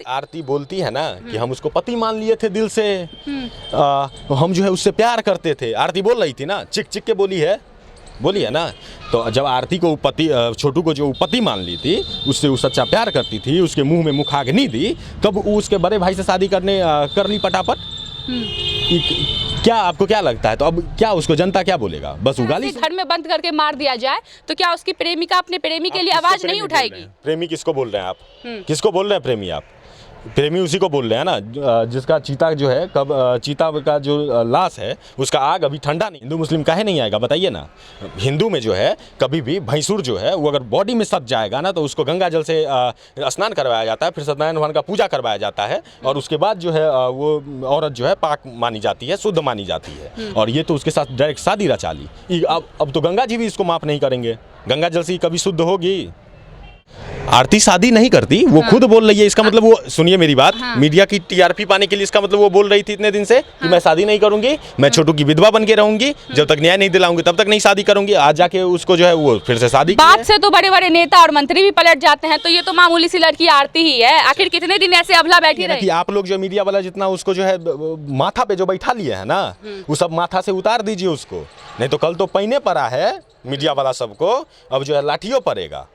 आरती बोलती है ना कि हम उसको पति मान लिए थे दिल से, हम जो है उससे प्यार करते थे। आरती बोल रही थी ना, चिक चिक के बोली है ना। तो जब आरती को पति, छोटू को जो पति मान ली थी, उससे वो सच्चा प्यार करती थी, उसके मुंह में मुखाग्नि दी, तब वो उसके बड़े भाई से शादी कर ली पटापट। क्या आपको क्या लगता है? तो अब क्या उसको जनता क्या बोलेगा? बस उगाली घर में बंद करके मार दिया जाए तो क्या उसकी प्रेमिका अपने प्रेमी के लिए आवाज नहीं उठाएगी? प्रेमी किसको बोल रहे हैं आप? किसको बोल रहे हैं प्रेमी आप? प्रेमी उसी को बोल रहे हैं ना जिसका चीता जो है, कब चीता का जो लाश है उसका आग अभी ठंडा नहीं। हिंदू मुस्लिम काहे नहीं आएगा बताइए ना। हिंदू में जो है कभी भी भैंसुर जो है वो अगर बॉडी में सट जाएगा ना तो उसको गंगा जल से स्नान करवाया जाता है, फिर सत्यनारायण भगवान का पूजा करवाया जाता है, और उसके बाद जो है वो औरत जो है पाक मानी जाती है, शुद्ध मानी जाती है। और ये तो उसके साथ डायरेक्ट शादी रचा ली। अब तो गंगा जी भी इसको माफ़ नहीं करेंगे, गंगा जल से कभी शुद्ध होगी। आरती शादी नहीं करती, वो खुद बोल रही है। इसका मतलब वो, सुनिए मेरी बात, मीडिया की टीआरपी पाने के लिए इसका मतलब वो बोल रही थी इतने दिन से कि मैं शादी नहीं करूंगी, मैं छोटू की विधवा बन के रहूंगी, जब तक न्याय नहीं दिलाऊंगी तब तक नहीं शादी करूंगी। आज जाके उसको जो है वो फिर से शादी। बात से तो बड़े बड़े नेता और मंत्री भी पलट जाते हैं, तो ये तो मामूली सी लड़की आरती ही है। आखिर कितने दिन ऐसे अबला बैठी रही? आप लोग जो मीडिया वाला जितना उसको जो है माथा पे जो बैठा लिए है ना, वो सब माथा से उतार दीजिए उसको, नहीं तो कल तो पहिने पड़ा है मीडिया वाला सबको, अब जो है लाठियों पड़ेगा,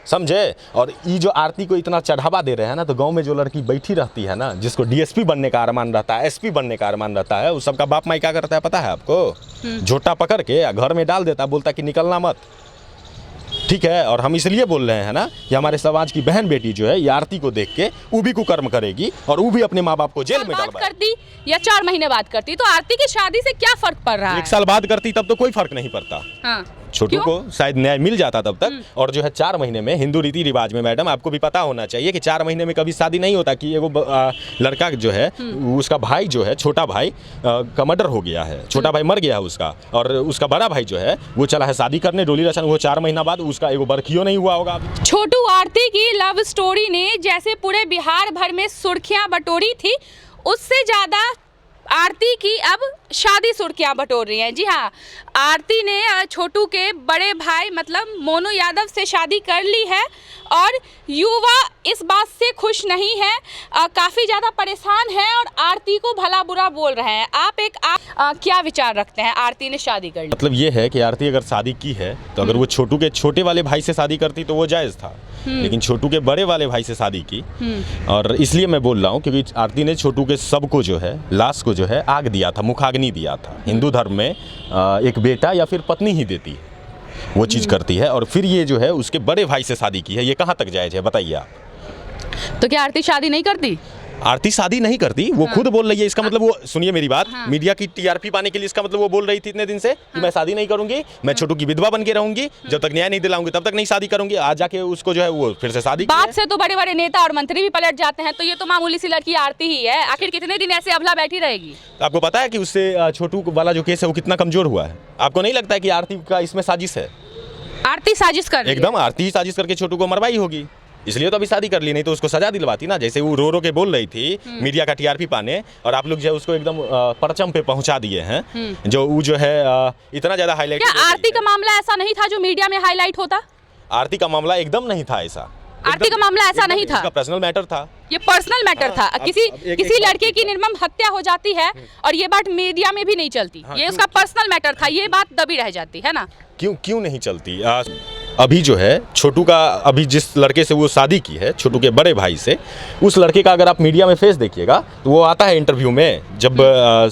समझे। और ये जो आरती को इतना चढ़ावा दे रहे हैं ना, तो गांव में जो लड़की बैठी रहती है ना, जिसको डीएसपी बनने का अरमान रहता है, एसपी बनने का अरमान रहता है, उस सबका बाप माई क्या करता है पता है आपको? झोटा पकड़ के घर में डाल देता, बोलता कि निकलना मत, ठीक है। और हम इसलिए बोल रहे हैं ना कि हमारे समाज की बहन बेटी जो है ये आरती को देख के वो भी कुकर्म करेगी और वो भी अपने माँ बाप को जेल में डालवाएगी। करती या 4 महीने बाद करती तो आरती की शादी से क्या फर्क पड़ रहा है? 1 साल बाद करती तब तो कोई फर्क नहीं पड़ता। हाँ। छोटू को शायद न्याय मिल जाता तब तक। और जो है 4 महीने में, हिंदू रीति रिवाज में मैडम आपको भी पता होना चाहिए कि 4 महीने में कभी शादी नहीं होता। कि एगो लड़का जो है उसका भाई जो है, छोटा भाई का मर्डर हो गया है, छोटा भाई मर गया है उसका, और उसका बड़ा भाई जो है वो चला है शादी करने, डोली रचन, वो 4 महीना बाद उसका एगो बरखियो नहीं हुआ होगा। छोटू आरती की लव स्टोरी ने जैसे पूरे बिहार भर में सुर्खियां बटोरी थी, उससे ज्यादा आरती की अब शादी सुर्खियां बटोर रही हैं। जी हाँ, आरती ने छोटू के बड़े भाई मतलब मोनू यादव से शादी कर ली है और युवा इस बात से खुश नहीं है, काफ़ी ज़्यादा परेशान है और आरती को भला बुरा बोल रहे हैं। आप क्या विचार रखते हैं? आरती ने शादी कर ली, मतलब ये है कि आरती अगर शादी की है तो अगर वो छोटू के छोटे वाले भाई से शादी करती तो वो जायज़ था, लेकिन छोटू के बड़े वाले भाई से शादी की। और इसलिए मैं बोल रहा हूँ क्योंकि आरती ने छोटू के सबको जो है, लाश को जो है आग दिया था, मुखाग्नि दिया था। हिंदू धर्म में एक बेटा या फिर पत्नी ही देती है, वो चीज़ करती है, और फिर ये जो है उसके बड़े भाई से शादी की है। ये कहाँ तक जायज़ है बताइए आप? तो क्या आरती शादी नहीं करती? आरती शादी नहीं करती, वो खुद बोल रही है। इसका मतलब वो, सुनिए मेरी बात, मीडिया की टीआरपी पाने के लिए इसका मतलब वो बोल रही थी इतने दिन से कि मैं शादी नहीं करूंगी, मैं छोटू की विधवा बन के रहूंगी, जब तक न्याय नहीं दिलाऊंगी तब तक नहीं शादी करूंगी। आज जाके उसको जो है वो फिर से शादी। बात से तो बड़े बड़े नेता और मंत्री भी पलट जाते हैं, तो ये तो मामूली सी लड़की आरती ही है। आखिर कितने दिन ऐसे अबला बैठी रहेगी? आपको पता है कि उससे छोटू वाला जो केस है वो कितना कमजोर हुआ है? आपको नहीं लगता है कि आरती का इसमें साजिश है? आरती साजिश कर रही है? एकदम आरती ही साजिश करके छोटू को मरवाई होगी, इसलिए तो अभी शादी कर ली, नहीं तो उसको सजा दिलवाती ना। जैसे वो रो के बोल रही थी मीडिया का टीआरपी पाने, और आप लोग जो है उसको एकदम परचम पे पहुंचा दिए हैं, जो वो जो है इतना ज्यादा हाईलाइट। क्या आरती का मामला ऐसा नहीं था जो मीडिया में हाईलाइट होता? आरती का मामला एकदम नहीं था ऐसा। आरती का मामला ऐसा नहीं था, इसका पर्सनल मैटर था। ये पर्सनल मैटर था। किसी लड़के की निर्मम हत्या हो जाती है और ये बात मीडिया में भी नहीं चलती, ये उसका पर्सनल मैटर था, ये बात दबी रह जाती है ना। क्यों नहीं चलती? अभी जो है छोटू का, अभी जिस लड़के से वो शादी की है, छोटू के बड़े भाई से, उस लड़के का अगर आप मीडिया में फेस देखिएगा तो वो आता है इंटरव्यू में, जब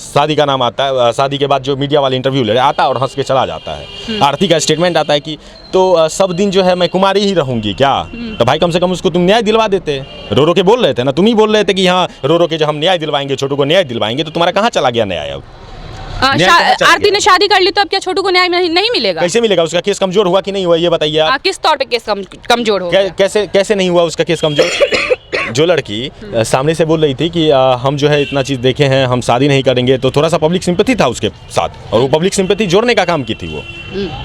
शादी का नाम आता है, शादी के बाद जो मीडिया वाले इंटरव्यू ले रहे आता है और हंस के चला जाता है। आरती का स्टेटमेंट आता है कि तो सब दिन जो है मैं कुमारी ही रहूंगी क्या? तो भाई कम से कम उसको तुम न्याय दिलवा देते। रो के बोल रहे थे ना, तुम ही बोल रहे थे कि हाँ रो के जो हम न्याय दिलवाएंगे, छोटू को न्याय दिलवाएंगे, तो तुम्हारा कहाँ चला गया न्याय? अब आरती ने शादी कर ली तो अब क्या छोटू को न्याय नहीं मिलेगा? कैसे मिलेगा? उसका केस कमजोर हुआ कि नहीं हुआ ये बताइए आप। किस तौर पे केस कमजोर हो गया? कैसे नहीं हुआ उसका केस कमजोर? जो लड़की सामने से बोल रही थी कि हम जो है इतना चीज़ देखे हैं, हम शादी नहीं करेंगे, तो थोड़ा सा पब्लिक सिंपैथी था उसके साथ, और वो पब्लिक सिंपैथी जोड़ने का काम की थी वो,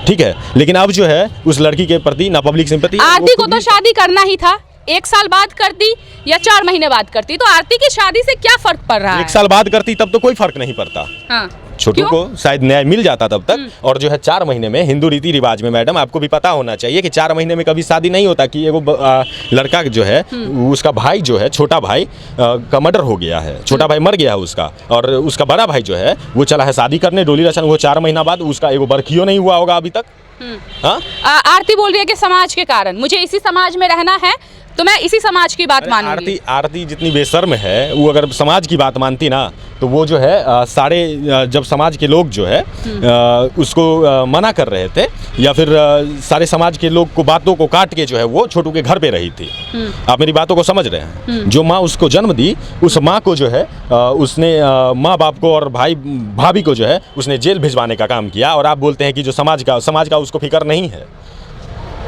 ठीक है। लेकिन अब जो है उस लड़की के प्रति ना पब्लिक सिंपैथी। आरती को तो शादी करना ही था, 1 साल बाद करती या 4 महीने बाद करती, तो आरती की शादी से क्या फर्क पड़ रहा है? 1 साल बाद करती तब तो कोई फर्क नहीं पड़ता। हाँ। छोटू को शायद न्याय मिल जाता तब तक। और जो है 4 महीने में हिंदू रीति रिवाज में मैडम आपको भी पता होना चाहिए कि 4 महीने में कभी शादी नहीं होता कि एगो लड़का जो है उसका भाई जो है छोटा भाई का मर्डर हो गया है, छोटा भाई मर गया है उसका, और उसका बड़ा भाई जो है वो चला है शादी करने डोली रचन, वो 4 महीना बाद उसका एगो बरखियो नहीं हुआ होगा अभी तक। हाँ? आरती बोल रही है कि समाज के कारण मुझे इसी समाज में रहना है तो मैं इसी समाज की बात मानूंगी। आरती जितनी बेशर्म है, वो अगर समाज की बात मानती ना तो वो जो है सारे जब समाज के लोग जो है उसको मना कर रहे थे या फिर सारे समाज के लोग को बातों को काट के जो है वो छोटू के घर पे रही थी। आप मेरी बातों को समझ रहे हैं? जो माँ उसको जन्म दी उस माँ को जो है उसने माँ बाप को और भाई भाभी को जो है उसने जेल भिजवाने का काम किया, और आप बोलते हैं कि जो समाज का उसको फिक्र नहीं है।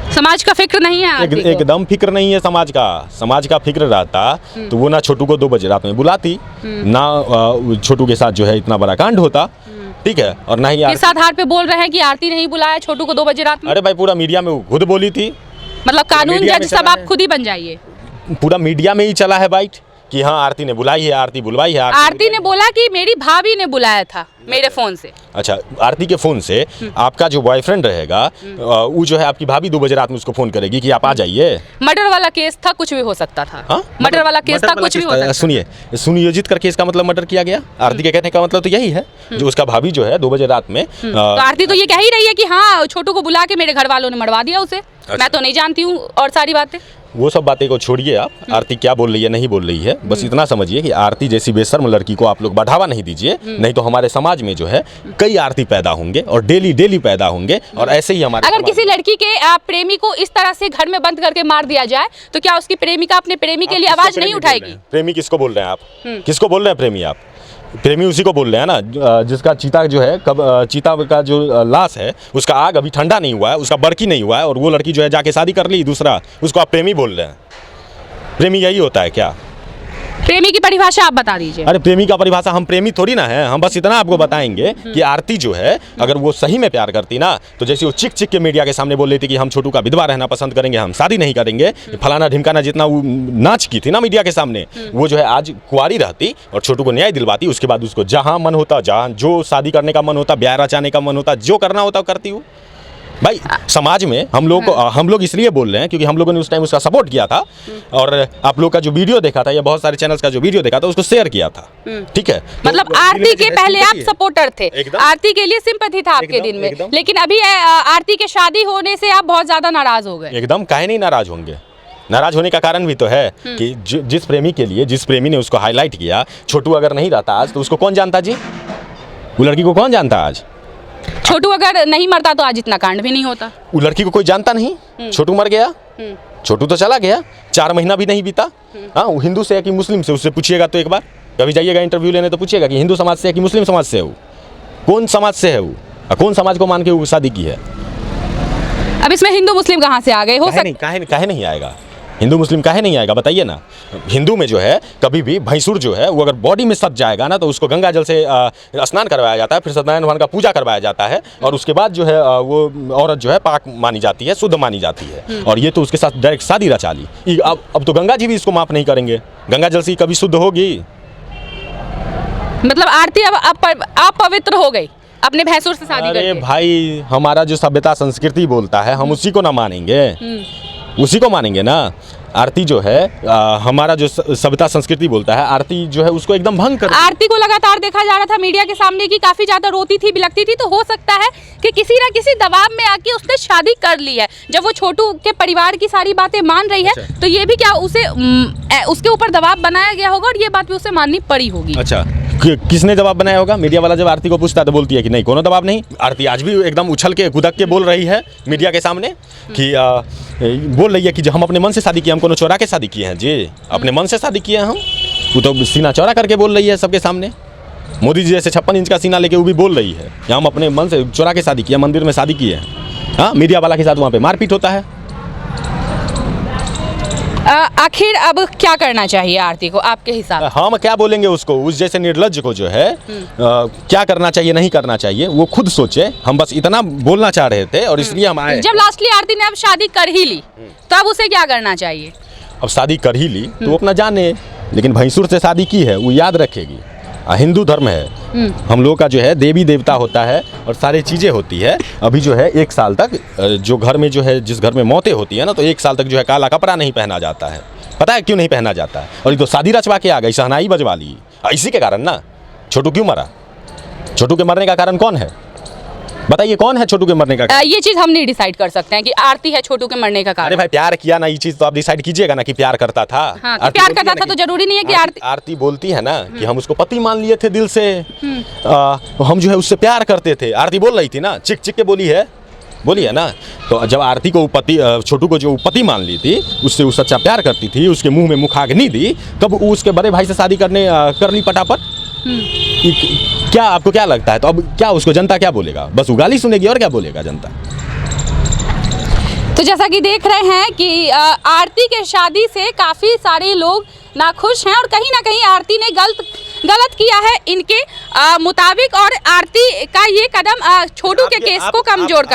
समाज का फिक्र नहीं है एकदम फिक्र नहीं है समाज का फिक्र रहता तो वो ना छोटू को 2 बजे रात में बुलाती, ना छोटू के साथ जो है इतना बड़ा कांड होता। ठीक है, और ना ही किस आधार पे बोल रहे हैं कि आरती नहीं बुलाया छोटू को 2 बजे रात में? अरे भाई पूरा मीडिया में वो खुद बोली थी, मतलब कानून जज सब आप खुद ही बन जाइए। पूरा मीडिया में ही चला है बाइट कि हाँ आरती ने बुलाई है, आरती बुलवाई है। आरती ने बोला कि मेरी भाभी ने बुलाया था मेरे फोन से। अच्छा, आरती के फोन से आपका जो बॉयफ्रेंड रहेगा वो जो है आपकी भाभी 2 बजे रात में उसको फोन करेगी कि आप आ जाइए। मर्डर वाला केस था, कुछ भी हो सकता था। मर्डर वाला केस था, कुछ भी हो सकता था। सुनिए, सुनियोजित करके इसका मतलब मर्डर किया गया। आरती के कहने का मतलब तो यही है, जो उसका भाभी जो है 2 बजे रात में तो आरती तो ये कह ही रही है कि हाँ छोटू को बुला के मेरे घर वालों ने मरवा दिया उसे। मैं तो नहीं जानती हूँ और सारी बातें। वो सब बातें को छोड़िए आप, आरती क्या बोल रही है नहीं बोल रही है, बस इतना समझिए कि आरती जैसी बेशर्म लड़की को आप लोग बढ़ावा नहीं दीजिए, नहीं तो हमारे समाज में जो है कई आरती पैदा होंगे और डेली पैदा होंगे। और ऐसे ही हमारे अगर किसी लड़की के प्रेमी को इस तरह से घर में बंद करके मार दिया जाए तो क्या उसकी प्रेमिका अपने प्रेमी के लिए आवाज नहीं उठाएगी? प्रेमी किसको बोल रहे हैं आप? किसको बोल रहे हैं प्रेमी आप? प्रेमी उसी को बोल रहे हैं ना जिसका चीता जो है चीता का जो लाश है उसका आग अभी ठंडा नहीं हुआ है, उसका बरकी नहीं हुआ है, और वो लड़की जो है जाके शादी कर ली दूसरा, उसको आप प्रेमी बोल रहे हैं? प्रेमी यही होता है क्या? प्रेमी की परिभाषा आप बता दीजिए। अरे प्रेमी का परिभाषा, हम प्रेमी थोड़ी ना है, हम बस इतना आपको बताएंगे कि आरती जो है अगर वो सही में प्यार करती ना तो जैसे वो चिक के मीडिया के सामने बोल रही थी कि हम छोटू का विधवा रहना पसंद करेंगे, हम शादी नहीं करेंगे, फलाना ढिमकाना जितना वो नाच की थी ना मीडिया के सामने, वो जो है आज कुंवारी रहती और छोटू को न्याय दिलवाती। उसके बाद उसको जहाँ मन होता, जहाँ जो शादी करने का मन होता, ब्याह रचाने का मन होता, जो करना होता करती हूँ। भाई समाज में हम लोग इसलिए बोल रहे हैं क्योंकि हम लोगों ने उस टाइम उसका सपोर्ट किया था, और आप लोग का जो वीडियो देखा था या बहुत सारे चैनल्स का जो वीडियो देखा था उसको शेयर किया था। ठीक है, मतलब तो आरती के पहले आप सपोर्टर थे, आरती के लिए सिंपैथी था आपके दिन में, लेकिन अभी आरती के शादी होने से आप बहुत ज्यादा नाराज हो गए। एकदम, काहे नहीं नाराज होंगे? नाराज होने का कारण भी तो है कि जिस प्रेमी के लिए जिस प्रेमी ने उसको हाईलाइट किया, छोटू अगर नहीं रहता आज तो उसको कौन जानता जी? वो लड़की को कौन जानता आज? छोटू अगर नहीं मरता तो आज इतना कांड भी नहीं होता। वो लड़की को कोई जानता नहीं, छोटू मर गया, छोटू तो चला गया, 4 महीना भी नहीं बीता। हाँ, वो हिंदू से है कि मुस्लिम से, उससे पूछिएगा तो एक बार, कभी जाइएगा इंटरव्यू लेने तो पूछिएगा कि हिंदू समाज से है कि मुस्लिम समाज से है, वो कौन समाज से है, वो कौन समाज को मान के वो शादी की है? अब इसमें हिंदू मुस्लिम कहाँ से आ गए? हो सकता काहे नहीं आएगा? हिंदू मुस्लिम काहे नहीं आएगा बताइए ना? हिंदू में जो है कभी भी भैंसुर जो है वो अगर बॉडी में सट जाएगा ना तो उसको गंगा जल से स्नान करवाया जाता है, फिर सत्यनारायण भगवान का पूजा करवाया जाता है, और उसके बाद जो है वो औरत जो है पाक मानी जाती है, शुद्ध मानी जाती है, और ये तो उसके साथ डायरेक्ट शादी रचा ली। अब तो गंगा जी भी इसको माफ नहीं करेंगे, गंगा जल से कभी शुद्ध होगी? मतलब आरती अब अपवित्र हो गई, अपने भैंसुर से शादी करके। अरे भाई, हमारा जो सभ्यता संस्कृति बोलता है हम उसी को ना मानेंगे? उसी को मानेंगे ना। आरती जो है हमारा जो सभ्यता संस्कृति बोलता है, आरती जो है उसको एकदम भंग कर। आरती को लगातार देखा जा रहा था मीडिया के सामने कि काफी ज्यादा रोती थी, बिलखती थी, तो हो सकता है कि किसी ना किसी दबाव में आके उसने शादी कर ली है। जब वो छोटू के परिवार की सारी बातें मान रही है तो ये भी क्या उसे उसके ऊपर दबाव बनाया गया होगा और ये बात भी उसे माननी पड़ी होगी। अच्छा, किसने दबाव बनाया होगा? मीडिया वाला जब आरती को पूछता है तो बोलती है कि नहीं, कोनो दबाव नहीं। आरती आज भी एकदम उछल के कूदक के बोल रही है मीडिया के सामने कि बोल रही है कि हम अपने मन से शादी किए, हम कोनो चोरा के शादी किए हैं जी, अपने मन से शादी किए हैं हम। वो तो सीना चौड़ा करके बोल रही है सबके सामने। मोदी जी जैसे 56 इंच का सीना लेके वो भी बोल रही है कि हम अपने मन से चोरा के शादी किया, मंदिर में शादी किए हैं। हाँ, मीडिया वाला के साथ वहाँ पे मारपीट होता है। आखिर अब क्या करना चाहिए आरती को आपके हिसाब से? हम क्या बोलेंगे उसको, उस जैसे निर्लज्ज को जो है क्या करना चाहिए नहीं करना चाहिए वो खुद सोचे। हम बस इतना बोलना चाह रहे थे और इसलिए हम आए। जब लास्टली आरती ने अब शादी कर ही ली तो अब उसे क्या करना चाहिए? अब शादी कर ही ली तो अपना जाने, लेकिन भैंसुर से शादी की है वो याद रखेगी। हिंदू धर्म है, हम लोगों का जो है देवी देवता होता है और सारी चीज़ें होती है। अभी जो है 1 साल तक जो घर में जो है, जिस घर में मौतें होती है ना, तो 1 साल तक जो है काला कपड़ा नहीं पहना जाता है। पता है क्यों नहीं पहना जाता है? और ये तो शादी रचवा के आ गई, शहनाई बजवा ली, इसी के कारण ना। छोटू क्यों मरा? छोटू के मरने का कारण कौन है? बताइए कौन है छोटू के मरने का? ये चीज हम नहीं डिसाइड कर सकते हैं कि आरती है छोटू के मरने का कारण। अरे भाई प्यार किया ना, ये चीज तो आप डिसाइड कीजिएगा ना कि प्यार करता था। हाँ, कि प्यार करता था तो जरूरी नहीं है कि आरती बोलती है ना कि हम उसको पति मान लिए थे दिल से, हम जो है उससे प्यार करते थे। आरती बोल रही थी ना, चिक चिक के बोली है ना। तो जब आरती को पति, छोटू को जो पति मान ली थी, उससे वो सच्चा प्यार करती थी, उसके मुंह में मुखाग्नि दी, तब वो उसके बड़े भाई से शादी कर ली पटापट। क्या आपको क्या लगता है? तो अब क्या उसको जनता क्या बोलेगा? बस वो गाली सुनेगी और क्या बोलेगा जनता? तो जैसा कि देख रहे हैं कि आरती के शादी से काफ़ी सारे लोग नाखुश हैं और कहीं ना कहीं आरती ने गलत किया है इनके मुताबिक, और आरती का ये कदम छोटू के केस को कमजोर कर